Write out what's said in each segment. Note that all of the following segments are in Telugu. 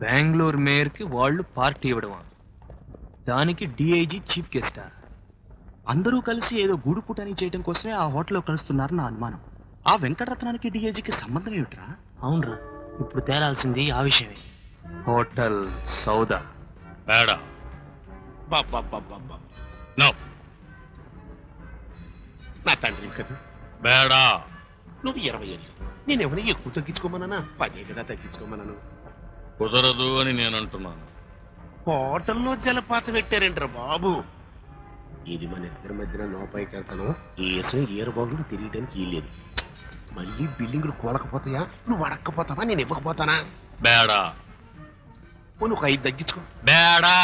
బెంగళూరు మేయర్కి వాళ్ళు పార్టీ ఇవ్వడమా? దానికి డిఐజీ చీఫ్ గెస్టా? అందరూ కలిసి ఏదో గూడు పుటాని చేయడం కోసమే ఆ హోటల్లో కలుస్తున్నారు నా అనుమానం. ఆ వెంకటరత్నానికి డిఐజీకి సంబంధం ఏమిట్రా? అవునరా, ఇప్పుడు తేలాల్సింది ఆ విషయమే. హోటల్ సౌదా బేడా నో నా తండ్రి కదా బేడా. నువ్వు 20 ఏళ్ళు, నేనేమైనా ఎక్కువ తగ్గించుకోమన్నానా? 10 కదా తగ్గించుకోమన్నాను. కుదరదు అని నేను అంటున్నాను. హోటల్లో జలపాతం పెట్టారేంట్రా బాబు? ఇది మన ఇద్దరి మధ్యన నోపైకి వెళ్తాను. ఏసం ఏరుబాగులు తిరిగడానికి వీల్లేదు. మళ్ళీ బిల్డింగులు కూలకపోతాయా? నువ్వు అడక్కపోతావా? నేను ఇవ్వకపోతానా? బేడా నువ్వు 5 తగ్గించుకో. బేడా.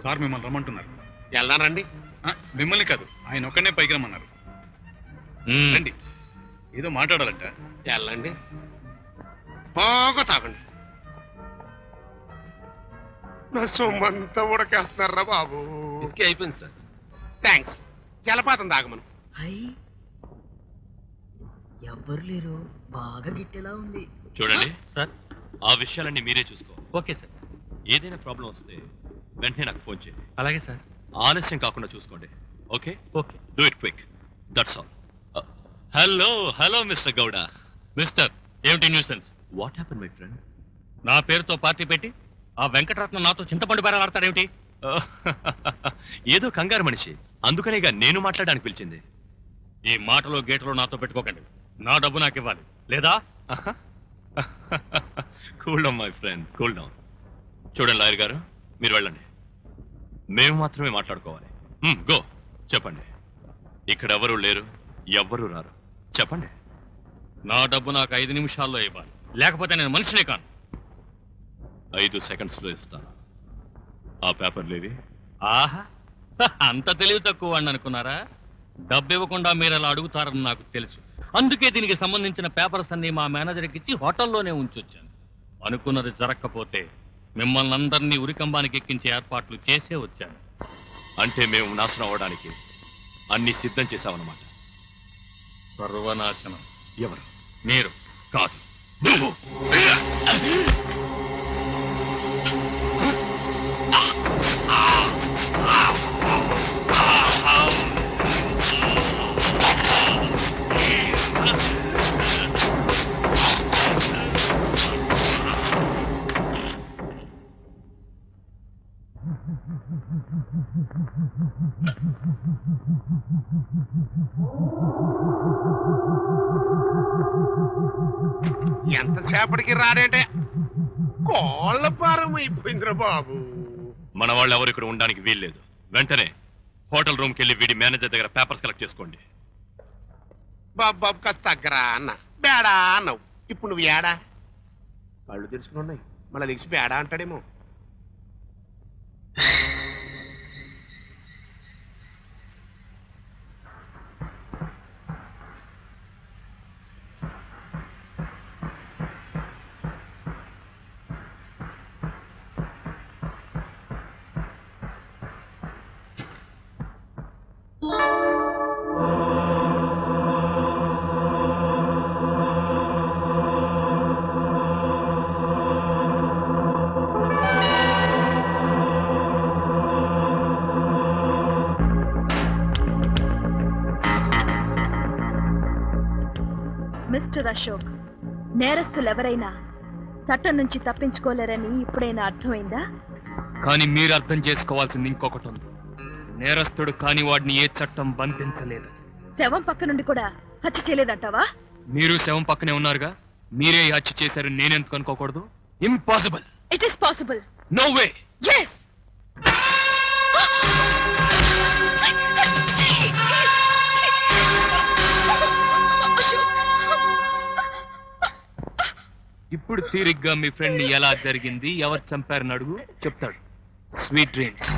సార్ మిమ్మల్ని రమ్మంటున్నారు. వెళ్ళానండి. మిమ్మల్ని కాదు, ఆయన ఒక్కనే పైకి రమ్మన్నారు. రండి, ఏదో మాట్లాడాలంట. వెళ్ళండి, బాగా తాగండి. నా సొమ్మంతా ఉడకేస్తున్నారా బాబు? అయిపోయింది సార్. థ్యాంక్స్. జలపాతం తాగమను. ఎవ్వరు లేరు, బాగా గిట్టేలా ఉంది. చూడండి సార్, ఆ విషయాలన్నీ మీరే చూసుకో. Okay sir. ఏదైనా ప్రాబ్లం వస్తే వెంటనే నాకు ఫోన్ చేయండి. అలాగే సార్. ఆలస్యం కాకుండా చూసుకోండి. Okay okay. Do it quick. That's all. Hello hello mister Gowda. Mister, ఏమిటి nuisance? What happen my friend? నా పేరుతో పార్టీ పెట్టి ఆ వెంకటరత్నం నాతో చింతపండు బేరాలు ఆడతాడేమిటి? ఏదో కంగారు మనిషి, అందుకనేగా నేను మాట్లాడడానికి పిలిచింది. ఈ మాటలో గేటులో నాతో పెట్టుకోకండి. నా డబ్బు నాకు ఇవ్వాలి, లేదా? Cool down my friend, cool down. చూడండి లాయర్ గారు, మీరు వెళ్ళండి. మేము మాత్రమే మాట్లాడుకోవాలి. గో. చెప్పండి. ఇక్కడ ఎవరు లేరు, ఎవ్వరూ రారు. చెప్పండి. నా డబ్బు నాకు 5 నిమిషాల్లో ఇవ్వాలి, లేకపోతే నేను మనిషినే కాను. 5 సెకండ్స్లో ఇస్తాను. ఆ పేపర్లు ఇవి. ఆహా, అంత తెలివి తక్కువ వాడిని అనుకున్నారా? డబ్బు ఇవ్వకుండా మీరు అలా అడుగుతారని నాకు తెలుసు. అందుకే దీనికి సంబంధించిన పేపర్స్ అన్ని మా మేనేజర్కి ఇచ్చి హోటల్లోనే ఉంచొచ్చాను. అనుకున్నది జరగకపోతే మిమ్మల్ని అందరినీ ఉరికంబానికి ఎక్కించే ఏర్పాట్లు చేసే వచ్చాను. అంటే మేము నాశనం అవ్వడానికి అన్ని సిద్ధం చేశామన్నమాట. సర్వనాశనం. ఎవరు? మీరు కాదు. ఎంతసేపటికి రాడంటే కోళ్ళ పారం అయిపోయిందిరా బాబు. మన వాళ్ళు ఎవరు ఇక్కడ ఉండడానికి వీల్లేదు. వెంటనే హోటల్ రూమ్కి వెళ్ళి వీడి మేనేజర్ దగ్గర పేపర్స్ కలెక్ట్ చేసుకోండి. బాబు కాస్త తగ్గరా అన్న. బేడా అన్నావు, ఇప్పుడు నువ్వు ఏడా? కళ్ళు తెలుసుకుని ఉన్నాయి, మళ్ళీ తెలిసి బేడా అంటాడేమో. మిస్టర్ అశోక్, నేరస్తులెవరైనా చట్టం నుంచి తప్పించుకోలేరని ఇప్పుడైనా అర్థమైందా? కానీ మీరు అర్థం చేసుకోవాల్సింది ఇంకొకటి ఉంది. నేరస్తుడు కాని వాడిని ఏ చట్టం బంధించలేదు. శవం పక్క నుండి కూడా హత్య చేయలేదంటావా? మీరు శవం పక్కనే ఉన్నారుగా, మీరే ఈ హత్య చేశారు నేనెందుకు అనుకోకూడదు? Impossible. It is possible. No way. yes. ఇప్పుడు తీరిగ్గా మీ ఫ్రెండ్ ఎలా జరిగింది, ఎవరు చంపారని అడుగు, చెప్తాడు. Sweet dreams.